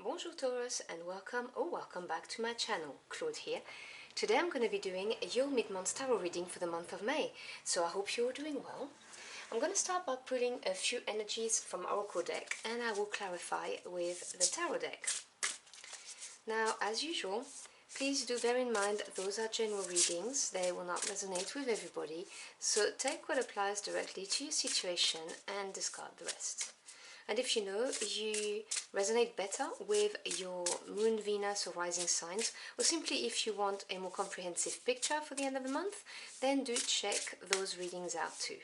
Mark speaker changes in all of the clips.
Speaker 1: Bonjour Taurus and welcome back to my channel. Claude here. Today I'm going to be doing your mid-month tarot reading for the month of May, so I hope you're doing well. I'm going to start by pulling a few energies from Oracle deck and I will clarify with the tarot deck. Now, as usual, please do bear in mind that those are general readings, they will not resonate with everybody, so take what applies directly to your situation and discard the rest. And if you know you resonate better with your moon, Venus or rising signs, or simply if you want a more comprehensive picture for the end of the month, then do check those readings out too.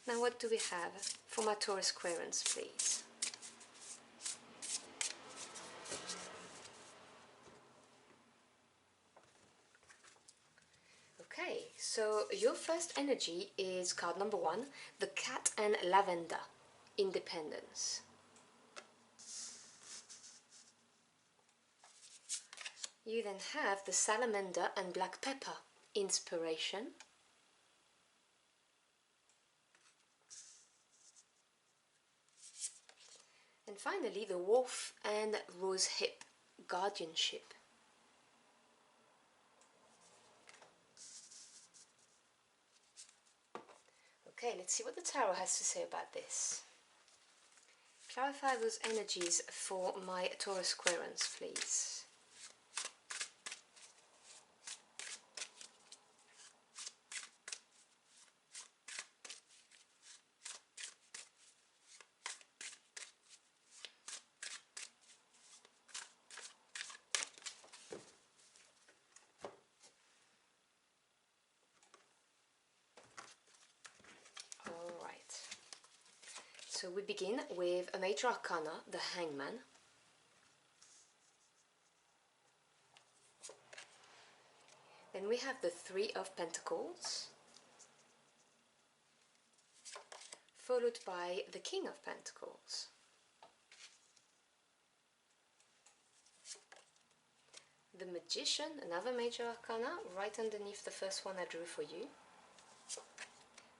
Speaker 1: Now what do we have for my Taurus querents, please? Okay, so your first energy is card number 1, the Cat and Lavender, Independence. You then have the Salamander and Black Pepper, Inspiration. And finally, the Wolf and Rose Hip, Guardianship. Okay, let's see what the tarot has to say about this. Clarify those energies for my Taurus querents, please. Alright, so we begin with a major arcana, the Hangman. Then we have the Three of Pentacles, followed by the King of Pentacles. The Magician, another major arcana, right underneath the first one I drew for you.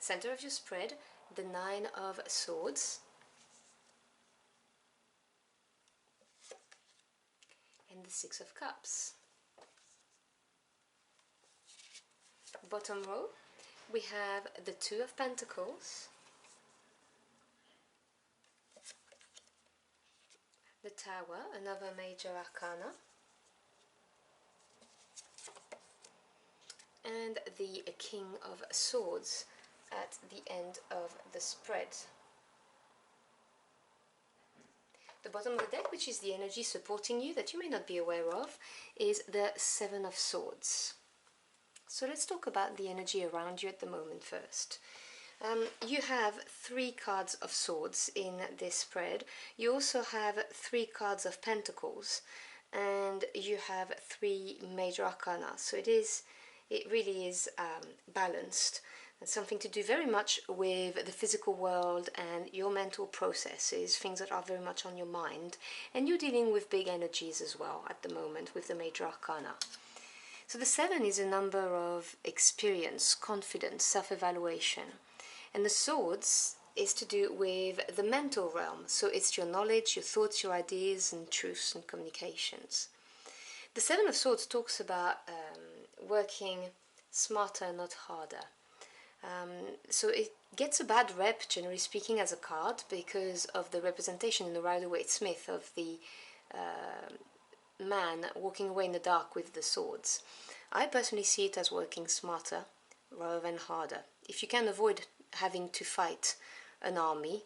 Speaker 1: Center of your spread, the Nine of Swords. And the Six of Cups. Bottom row, we have the Two of Pentacles, the Tower, another major arcana, and the King of Swords at the end of the spread. The bottom of the deck, which is the energy supporting you that you may not be aware of, is the Seven of Swords. So let's talk about the energy around you at the moment first. You have 3 cards of swords in this spread. You also have 3 cards of pentacles, and you have 3 major arcana. So it really is balanced. And something to do very much with the physical world and your mental processes, things that are very much on your mind. And you're dealing with big energies as well at the moment with the major arcana. So the 7 is a number of experience, confidence, self-evaluation. And the swords is to do with the mental realm. So it's your knowledge, your thoughts, your ideas and truths and communications. The 7 of Swords talks about working smarter, not harder. So it gets a bad rep, generally speaking, as a card because of the representation in the Rider-Waite-Smith of the man walking away in the dark with the swords. I personally see it as working smarter rather than harder. If you can avoid having to fight an army,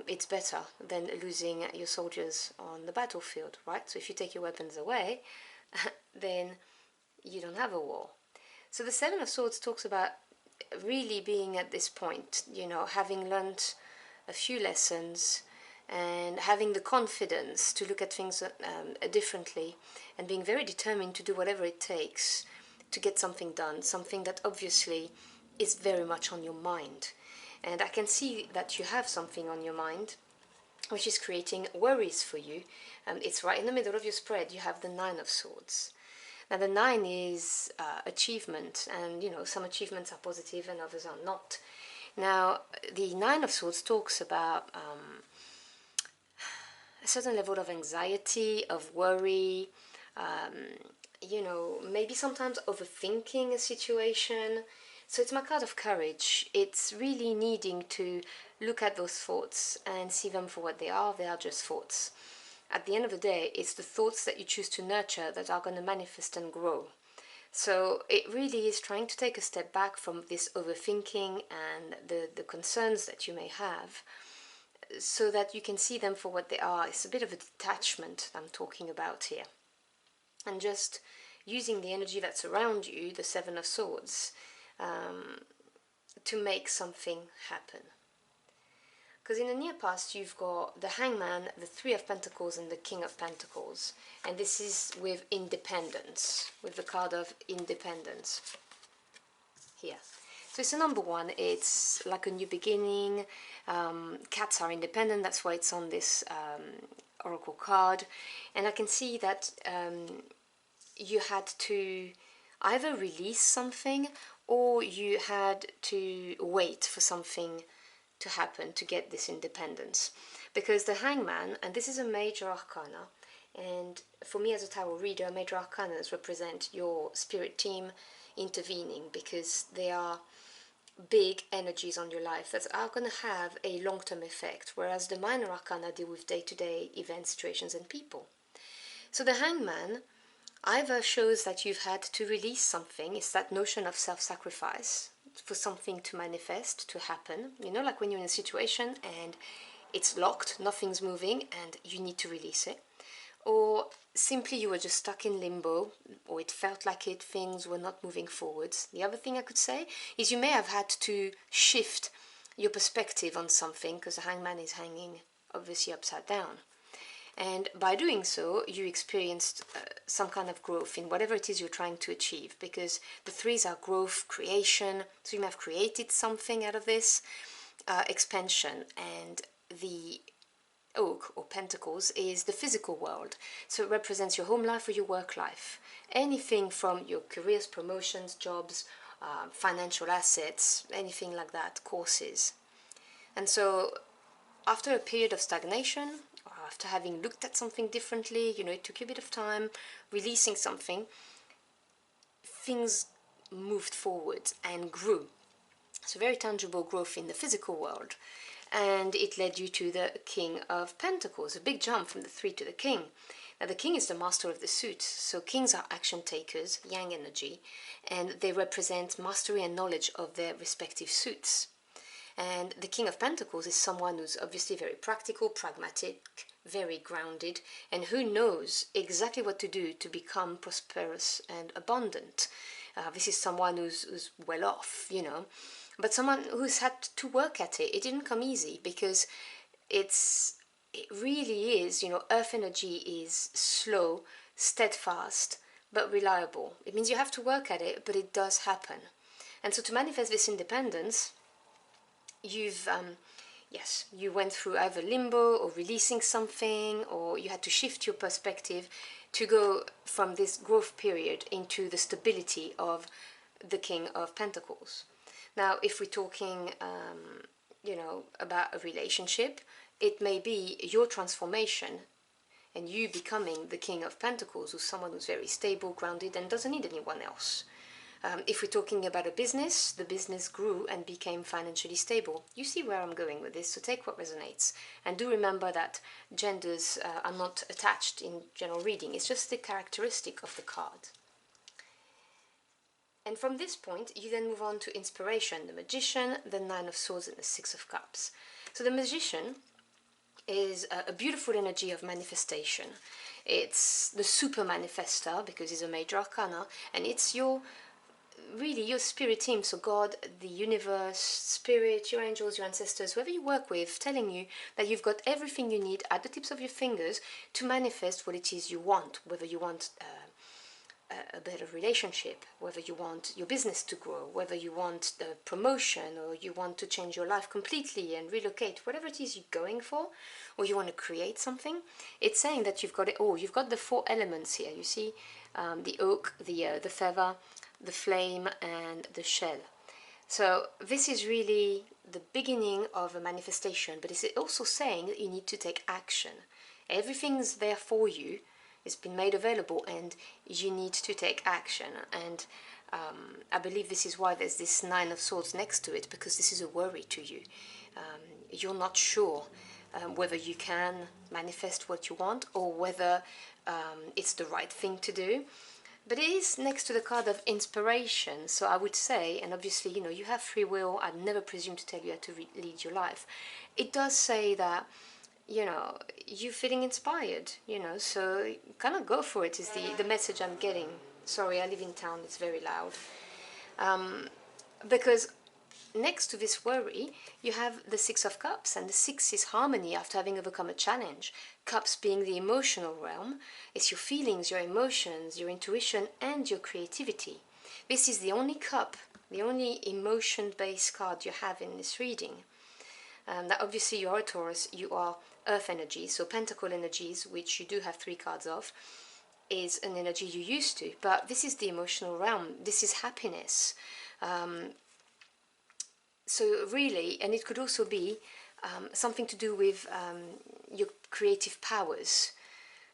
Speaker 1: it's better than losing your soldiers on the battlefield, right? So if you take your weapons away, then you don't have a war. So the 7 of Swords talks about really being at this point, you know, having learnt a few lessons and having the confidence to look at things differently and being very determined to do whatever it takes to get something done, something that obviously is very much on your mind. And I can see that you have something on your mind which is creating worries for you. It's right in the middle of your spread. You have the 9 of Swords. Now the 9 is achievement, and you know, some achievements are positive and others are not. Now the 9 of Swords talks about a certain level of anxiety, of worry, you know, maybe sometimes overthinking a situation. So it's my card of courage. It's really needing to look at those thoughts and see them for what they are. They are just thoughts. At the end of the day, it's the thoughts that you choose to nurture that are going to manifest and grow. So it really is trying to take a step back from this overthinking and the concerns that you may have, so that you can see them for what they are. It's a bit of a detachment I'm talking about here. And just using the energy that's around you, the Seven of Swords, to make something happen. Because in the near past you've got the Hangman, the Three of Pentacles and the King of Pentacles. And this is with independence, with the card of independence here. So it's a number one, it's like a new beginning. Cats are independent, that's why it's on this oracle card. And I can see that you had to either release something or you had to wait for something to happen to get this independence. Because the Hangman, and this is a major arcana, and for me as a tarot reader, major arcanas represent your spirit team intervening, because they are big energies on your life that are going to have a long-term effect, whereas the minor arcana deal with day-to-day events, situations and people. So the Hangman either shows that you've had to release something. It's that notion of self-sacrifice for something to manifest, to happen. You know, like when you're in a situation and it's locked, nothing's moving, and you need to release it. Or simply you were just stuck in limbo, or it felt like it, things were not moving forwards. The other thing I could say is you may have had to shift your perspective on something, because the Hangman is hanging obviously upside down. And by doing so, you experienced some kind of growth in whatever it is you're trying to achieve, because the threes are growth, creation, so you may have created something out of this, expansion, and the Oak or Pentacles is the physical world, so it represents your home life or your work life. Anything from your careers, promotions, jobs, financial assets, anything like that, courses. And so after a period of stagnation, after having looked at something differently, you know, it took you a bit of time, releasing something, things moved forward and grew. So very tangible growth in the physical world. And it led you to the King of Pentacles, a big jump from the Three to the King. Now the King is the master of the suit, so kings are action takers, yang energy, and they represent mastery and knowledge of their respective suits. And the King of Pentacles is someone who's obviously very practical, pragmatic, very grounded, and who knows exactly what to do to become prosperous and abundant. This is someone who's well off, you know, but someone who's had to work at it. It didn't come easy, because it really is, you know, earth energy is slow, steadfast, but reliable. It means you have to work at it, but it does happen. And so to manifest this independence, you've yes, you went through either limbo or releasing something, or you had to shift your perspective to go from this growth period into the stability of the King of Pentacles. Now, if we're talking, you know, about a relationship, it may be your transformation and you becoming the King of Pentacles, who's someone who's very stable, grounded, and doesn't need anyone else. If we're talking about a business, the business grew and became financially stable. You see where I'm going with this, so take what resonates. And do remember that genders are not attached in general reading, it's just the characteristic of the card. And from this point, you then move on to inspiration, the Magician, the Nine of Swords, and the Six of Cups. So the Magician is a beautiful energy of manifestation. It's the super manifester, because it's a major arcana, and it's really your spirit team, so God, the universe, spirit, your angels, your ancestors, whoever you work with, telling you that you've got everything you need at the tips of your fingers to manifest what it is you want, whether you want a better relationship, whether you want your business to grow, whether you want the promotion, or you want to change your life completely and relocate, whatever it is you're going for, or you want to create something. It's saying that you've got it all. You've got the four elements here, you see, the oak, the feather, the flame, and the shell. So this is really the beginning of a manifestation, but it's also saying that you need to take action. Everything's there for you. It's been made available, and you need to take action. And I believe this is why there's this Nine of Swords next to it, because this is a worry to you. You're not sure whether you can manifest what you want, or whether it's the right thing to do. But it is next to the card of inspiration, so I would say, and obviously, you know, you have free will, I'd never presume to tell you how to lead your life. It does say that, you know, you're feeling inspired, you know, so kind of go for it is the message I'm getting. Sorry, I live in town, it's very loud. Because next to this worry, you have the Six of Cups, and the Six is harmony after having overcome a challenge. Cups being the emotional realm, it's your feelings, your emotions, your intuition, and your creativity. This is the only cup, the only emotion-based card you have in this reading. That obviously you are a Taurus, you are earth energy, so pentacle energies, which you do have 3 cards of, is an energy you're used to, but this is the emotional realm, this is happiness. So really, and it could also be something to do with your creative powers,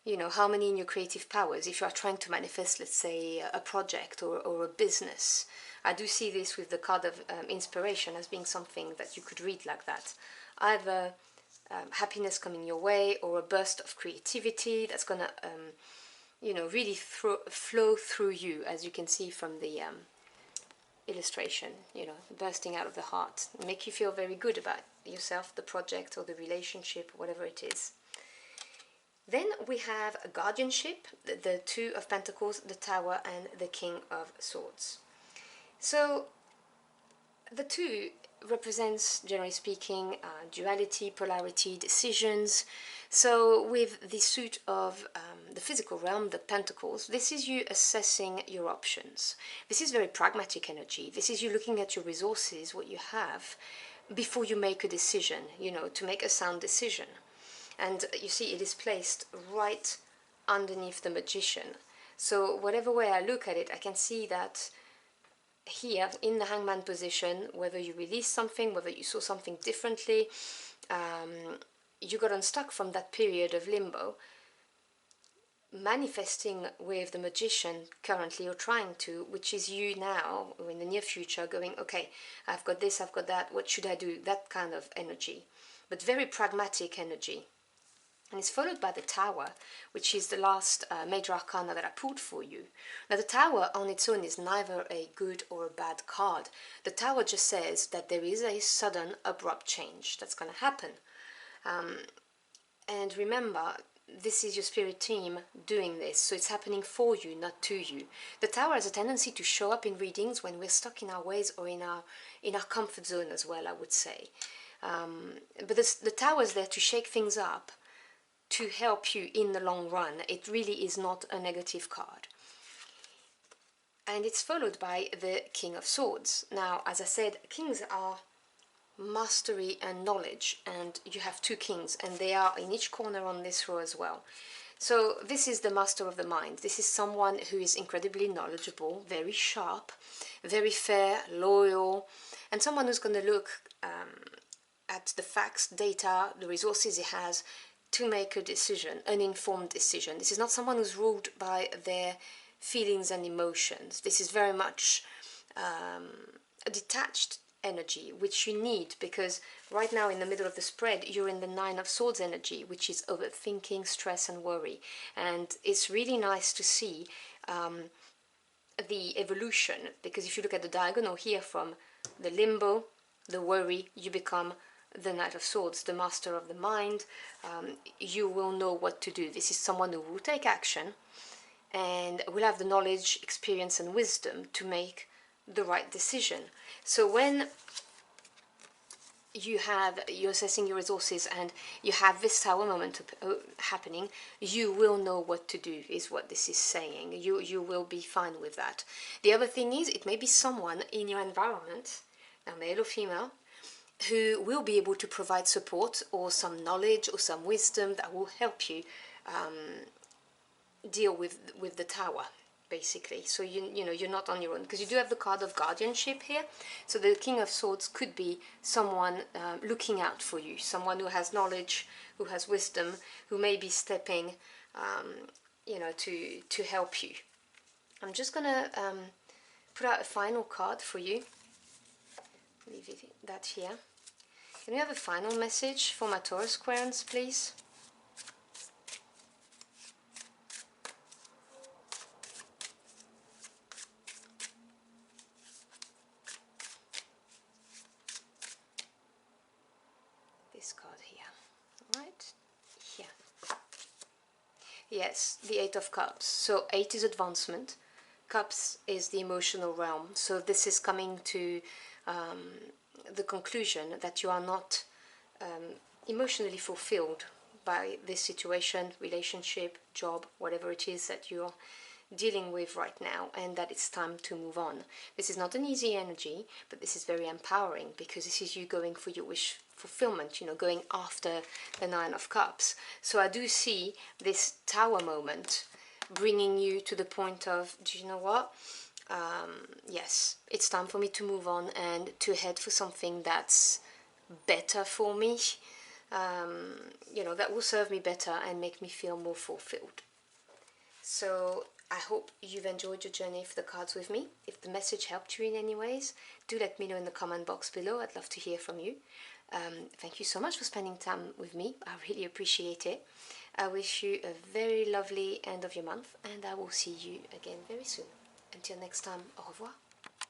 Speaker 1: you know, harmony in your creative powers. If you are trying to manifest, let's say, a project or a business, I do see this with the card of inspiration as being something that you could read like that. Either happiness coming your way, or a burst of creativity that's gonna, you know, really flow through you, as you can see from the illustration, you know, bursting out of the heart, make you feel very good about yourself, the project or the relationship, whatever it is. Then we have a guardianship, the Two of Pentacles, the Tower, and the King of Swords. So the two represents, generally speaking, duality, polarity, decisions. So with the suit of the physical realm, the Pentacles, this is you assessing your options. This is very pragmatic energy. This is you looking at your resources, what you have, before you make a decision, you know, to make a sound decision. And you see it is placed right underneath the Magician. So whatever way I look at it, I can see that here in the Hangman position, whether you released something, whether you saw something differently, you got unstuck from that period of limbo, manifesting with the Magician currently, or trying to, which is you now, or in the near future, going, okay, I've got this, I've got that, what should I do? That kind of energy, but very pragmatic energy. And it's followed by the Tower, which is the last major arcana that I pulled for you. Now the Tower on its own is neither a good or a bad card. The Tower just says that there is a sudden, abrupt change that's going to happen. And remember, this is your spirit team doing this, so it's happening for you, not to you. The Tower has a tendency to show up in readings when we're stuck in our ways, or in our comfort zone as well, I would say. But the Tower is there to shake things up, to help you in the long run. It really is not a negative card. And it's followed by the King of Swords. Now, as I said, kings are mastery and knowledge, and you have 2 kings, and they are in each corner on this row as well. So this is the master of the mind. This is someone who is incredibly knowledgeable, very sharp, very fair, loyal, and someone who's going to look at the facts, data, the resources he has, to make a decision, an informed decision. This is not someone who's ruled by their feelings and emotions. This is very much a detached energy, which you need, because right now in the middle of the spread, you're in the Nine of Swords energy, which is overthinking, stress and worry. And it's really nice to see the evolution, because if you look at the diagonal here, from the limbo, the worry, you become the Knight of Swords, the master of the mind. You will know what to do. This is someone who will take action and will have the knowledge, experience and wisdom to make the right decision. So when you're assessing your resources and you have this Tower moment happening, you will know what to do, is what this is saying. You will be fine with that. The other thing is, it may be someone in your environment, now male or female, who will be able to provide support or some knowledge or some wisdom that will help you deal with the Tower, basically. So you know, you're not on your own, because you do have the card of guardianship here. So the King of Swords could be someone looking out for you, someone who has knowledge, who has wisdom, who may be stepping, you know, to help you. I'm just gonna put out a final card for you. Leave that here. Can we have a final message for my Taurus Squarens, please? This card here, right here. Yes, the Eight of Cups. So 8 is advancement. Cups is the emotional realm. So this is coming to the conclusion that you are not emotionally fulfilled by this situation, relationship, job, whatever it is that you're dealing with right now, and that it's time to move on. This is not an easy energy, but this is very empowering, because this is you going for your wish fulfillment, you know, going after the Nine of Cups. So I do see this Tower moment bringing you to the point of, do you know what? Yes, it's time for me to move on and to head for something that's better for me, you know, that will serve me better and make me feel more fulfilled. So I hope you've enjoyed your journey for the cards with me. If the message helped you in any ways, do let me know in the comment box below. I'd love to hear from you. Thank you so much for spending time with me. I really appreciate it. I wish you a very lovely end of your month, and I will see you again very soon. Until next time, au revoir.